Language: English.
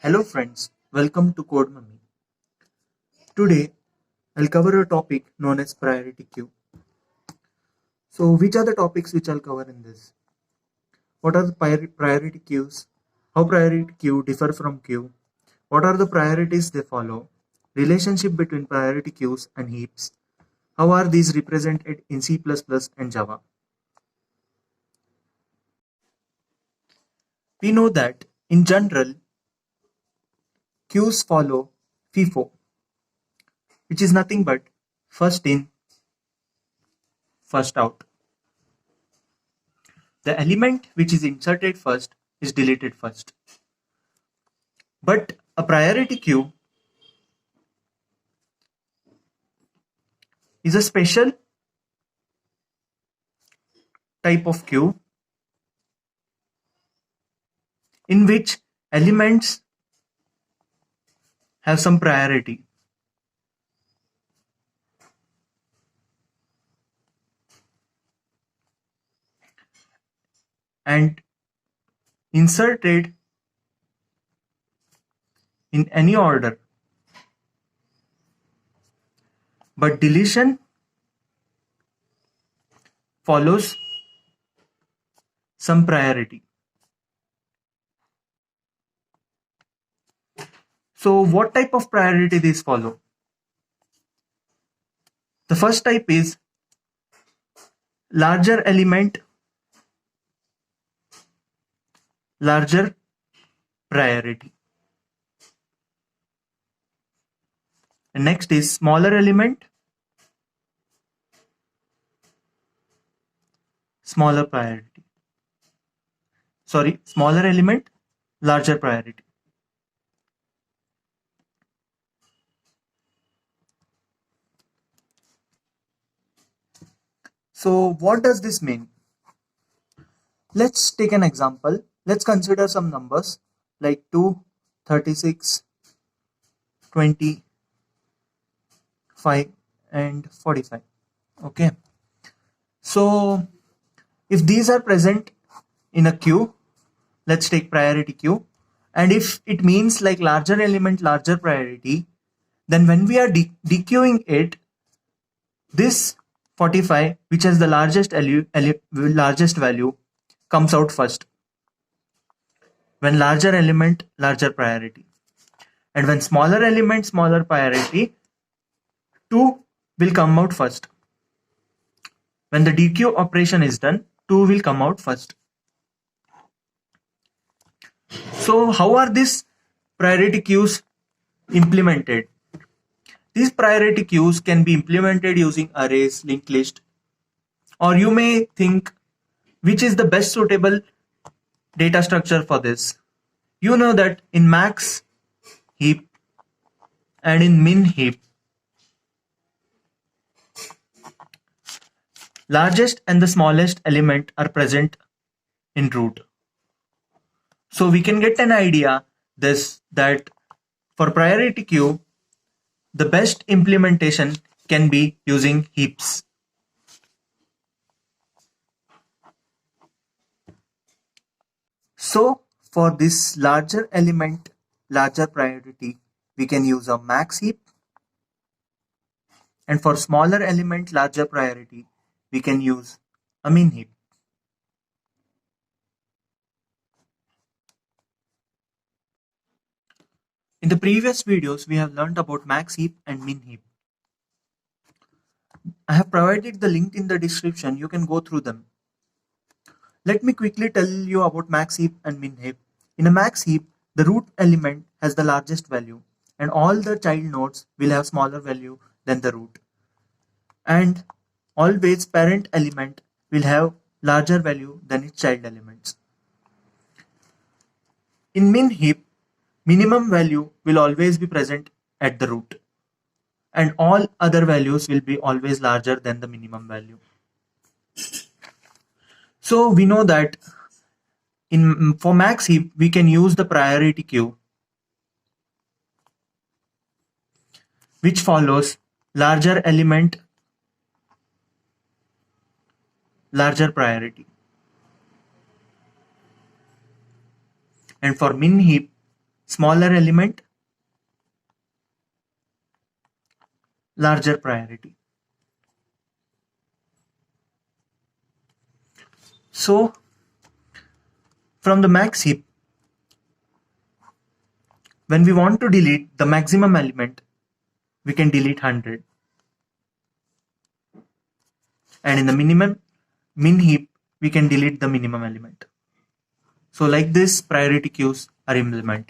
Hello friends, welcome to Code Mummy. Today I'll cover a topic known as priority queue. So which are the topics which I'll cover in this? What are the priority queues? How priority queue differ from queue? What are the priorities they follow? Relationship between priority queues and heaps? How are these represented in C++ and Java? We know that in general queues follow FIFO, which is nothing but first in, first out. The element which is inserted first is deleted first. But a priority queue is a special type of queue in which elements have some priority. And inserted in any order, but deletion follows some priority. So what type of priority these follow? The first type is larger element, larger priority. And next is smaller element, smaller priority. Smaller element, larger priority. So what does this mean? Let's take an example. Let's consider some numbers like 2, 36, 20, 5 and 45. Okay. So if these are present in a queue, let's take priority queue. And if it means like larger element, larger priority, then when we are dequeuing it, this 45, which has the largest value, comes out first. When larger element, larger priority. And when smaller element, smaller priority, 2 will come out first. When the dequeue operation is done, 2 will come out first. So how are these priority queues implemented? These priority queues can be implemented using arrays, linked list, or you may think which is the best suitable data structure for this. You know that in max heap and in min heap, largest and the smallest element are present in root. So we can get an idea that for priority queue, the best implementation can be using heaps. So for this larger element, larger priority, we can use a max heap. And for smaller element, larger priority, we can use a min heap. In the previous videos, we have learned about max heap and min heap. I have provided the link in the description. You can go through them. Let me quickly tell you about max heap and min heap. In a max heap, the root element has the largest value and all the child nodes will have smaller value than the root. And always parent element will have larger value than its child elements. In min heap, minimum value will always be present at the root and all other values will be always larger than the minimum value. So we know that for max heap, we can use the priority queue, which follows larger element, larger priority. And for min heap, smaller element, larger priority. So from the max heap, when we want to delete the maximum element, we can delete 100. And in the min heap, we can delete the minimum element. So like this, priority queues are implemented.